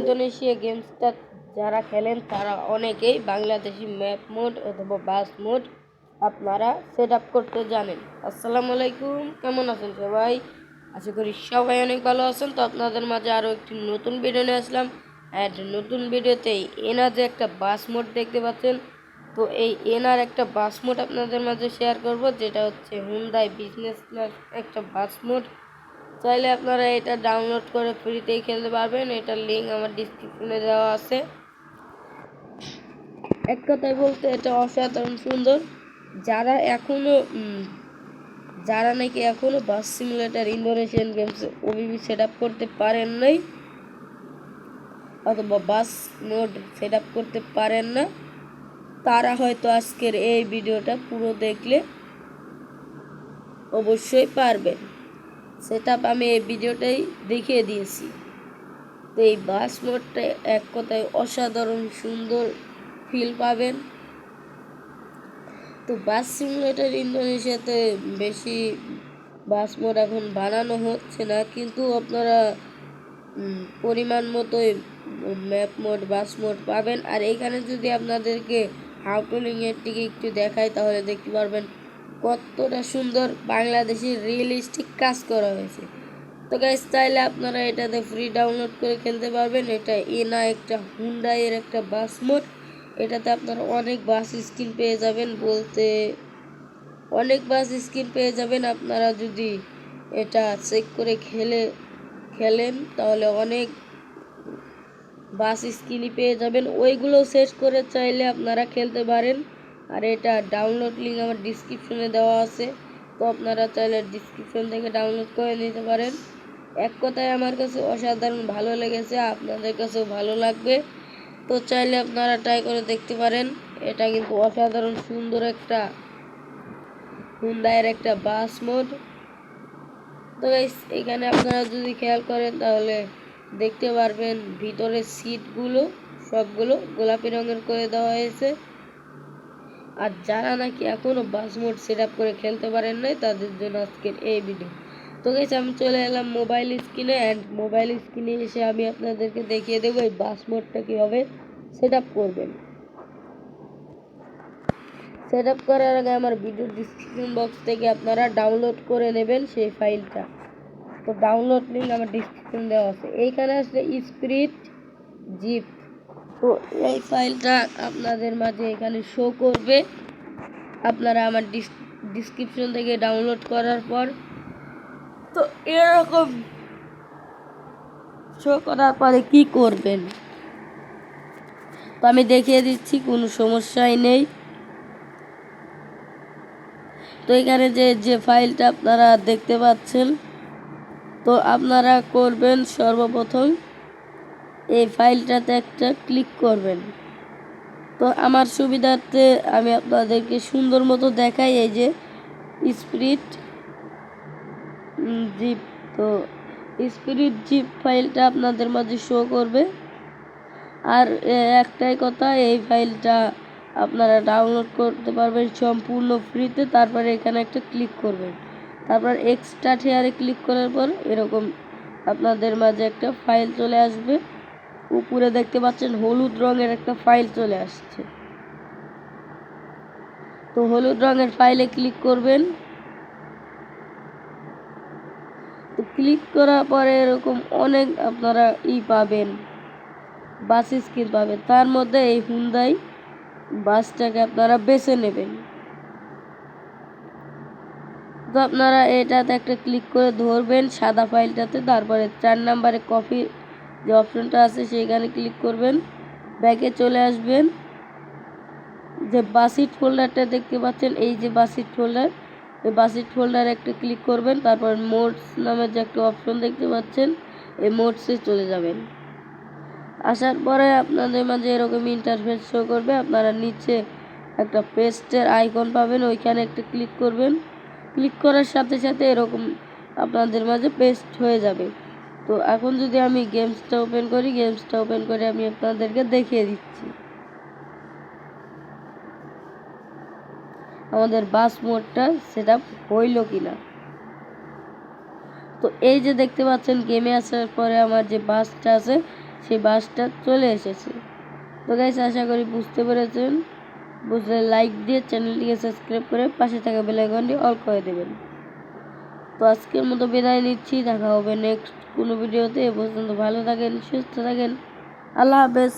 Indonesia গেমসটা যারা খেলেন তারা অনেকেই বাংলাদেশি ম্যাপ মোড অথবা বাস মোড আপনারা সেট আপ করতে জানেন। আসসালামু আলাইকুম, কেমন আছেন সবাই? আশা করি সবাই অনেক ভালো আছেন। তো আপনাদের মাঝে আরও একটি নতুন ভিডিও নিয়ে আসলাম। অ্যান্ড নতুন ভিডিওতেই এনার যে একটা বাস মোড দেখতে পাচ্ছেন, তো এই এনার একটা বাস মোড আপনাদের মাঝে শেয়ার করব, যেটা হচ্ছে হুন্ডাই বিজনেস ক্লাস একটা বাস মোড। চাইলে আপনারা এটা ডাউনলোড করে ফ্রিতেই খেলতে পারবেন। এটার লিঙ্ক আমার ডিসক্রিপশনে দেওয়া আছে। এক কথায় বলতে এটা অসাধারণ সুন্দর। যারা নাকি এখনো বাস simulator Indonesian games OBB set up করতে পারেন নাই অথবা বাস মোড সেট আপ করতে পারেন না, তারা হয়তো আজকের এই ভিডিওটা পুরো দেখলে অবশ্যই পারবেন। সেটআপ আমি এই ভিডিওটাই দেখিয়ে দিয়েছি। তো এই বাস মোডটা এক কথায় অসাধারণ সুন্দর ফিল পাবেন। তো বাস সিমুলেটর ইন্দোনেশিয়াতে বেশি বাস মোড এখন বানানো হচ্ছে না, কিন্তু আপনারা পরিমাণ মতোই ম্যাপ মোড বাস মোড পাবেন। আর এইখানে যদি আপনাদেরকে হাউটলিংয়ের দিকে একটু দেখাই, তাহলে দেখতে পারবেন কতটা সুন্দর বাংলাদেশি রিয়েলিস্টিক কাজ করা হয়েছে। তো গাইস, চাইলে আপনারা এটাতে ফ্রি ডাউনলোড করে খেলতে পারবেন। এটা এনা একটা হুন্ডাইয়ের একটা বাস মোড। এটাতে আপনারা অনেক বাস স্কিন পেয়ে যাবেন, আপনারা যদি এটা চেক করে খেলেন তাহলে অনেক বাস স্কিনই পেয়ে যাবেন। ওইগুলো সেট করে চাইলে আপনারা খেলতে পারেন। আর এটা ডাউনলোড লিঙ্ক আমার ডিসক্রিপশনে দেওয়া আছে, তো আপনারা চাইলে ডিসক্রিপশন থেকে ডাউনলোড করে নিতে পারেন। এক কথায় আমার কাছে অসাধারণ ভালো লেগেছে, আপনাদের কাছেও ভালো লাগবে। তো চাইলে আপনারা ট্রাই করে দেখতে পারেন। এটা কিন্তু অসাধারণ সুন্দর একটা হুন্ডাইয়ের একটা বাস মোড। তো এখানে আপনারা যদি খেয়াল করেন তাহলে দেখতে পারবেন ভিতরের সিটগুলো সবগুলো গোলাপি রঙের করে দেওয়া হয়েছে। আর যারা নাকি এখনো বাস মোড সেট আপ করে খেলতে পারেন নাই, তাদের জন্য আজকের এই ভিডিও। তো গাইস, আমি চলে এলাম মোবাইল স্ক্রিনে। অ্যান্ড মোবাইল স্ক্রিনে এসে আমি আপনাদেরকে দেখিয়ে দেবো এই বাস মোডটা কীভাবে সেট আপ করবেন। সেট আপ করার আগে আমার ভিডিও ডিসক্রিপশন বক্স থেকে আপনারা ডাউনলোড করে নেবেন সেই ফাইলটা। তো ডাউনলোড লিঙ্ক আমার ডিসক্রিপশন দেওয়া আছে। এইখানে আসলে স্পিরিট জিপ, তো এই ফাইলটা আপনাদের মাঝে এখানে শো করবে। আপনারা আমার ডিসক্রিপশন থেকে ডাউনলোড করার পর তো এরকম শো করার পরে কি করবেন তো আমি দেখিয়ে দিচ্ছি, কোনো সমস্যাই নেই। তো এখানে যে ফাইলটা আপনারা দেখতে পাচ্ছেন, তো আপনারা করবেন সর্বপ্রথম এই ফাইলটাতে একটা ক্লিক করবেন। তো আমার সুবিধার্থে আমি আপনাদেরকে সুন্দর মতো দেখাই। এই যে স্পিরিট জিপ, তো স্পিরিট জিপ ফাইলটা আপনাদের মাঝে শো করবে। আর একটাই কথা, এই ফাইলটা আপনারা ডাউনলোড করতে পারবেন সম্পূর্ণ ফ্রিতে। তারপরে এখানে একটা ক্লিক করবেন, তারপর এক্সট্রাক্ট হেয়ারে ক্লিক করার পর এরকম আপনাদের মাঝে একটা ফাইল চলে আসবে। উপরে দেখতে পাচ্ছেন হলুদ রঙের একটা ফাইল চলে আসছে। তো হলুদ রঙের ফাইলে ক্লিক করবেন। তো ক্লিক করার পরে এরকম অনেক আপনারা পাবেন, বাস স্ক্রিন পাবেন। তার মধ্যে এই হুন্ডাই বাসটাকে আপনারা বেছে নেবেন। তো আপনারা এটাতে একটা ক্লিক করে ধরবেন সাদা ফাইলটাতে। তারপরে 4 নম্বরে কপি যে অপশনটা আছে সেইখানে ক্লিক করবেন, ব্যাকে চলে আসবেন। যে বাসিট ফোল্ডারটা দেখতে পাচ্ছেন, এই যে বাসিট ফোল্ডার, এই বাসিট ফোল্ডারে একটা ক্লিক করবেন। তারপর মোডস নামের যে একটা অপশন দেখতে পাচ্ছেন, এই মোডসে চলে যাবেন। আসার পরে আপনাদের মাঝে এরকম ইন্টারফেস শো করবে। আপনারা নিচে একটা পেস্টের আইকন পাবেন, ওইখানে একটা ক্লিক করবেন। ক্লিক করার সাথে সাথে এরকম আপনাদের মাঝে পেস্ট হয়ে যাবে। তো এখন যদি আমি গেমসটা ওপেন করে আমি আপনাদেরকে দেখিয়ে দিচ্ছি আমাদের বাস মোডটা সেট আপ হইল কিনা। তো এই যে দেখতে পাচ্ছেন গেমে আসার পরে আমার যে বাসটা আছে সেই বাসটা চলে এসেছে। তো গাইস আশা করি বুঝতে পেরেছেন। বুঝলে লাইক দিয়ে চ্যানেলটিকে সাবস্ক্রাইব করে পাশে থাকা বেল আইকনটি অল করে দেবেন। তো আজকের মতো বিদায় নিচ্ছি, দেখা হবে নেক্সট কোনো ভিডিওতে। এ পর্যন্ত ভালো থাকেন, সুস্থ থাকেন, আল্লাহ হাফেজ।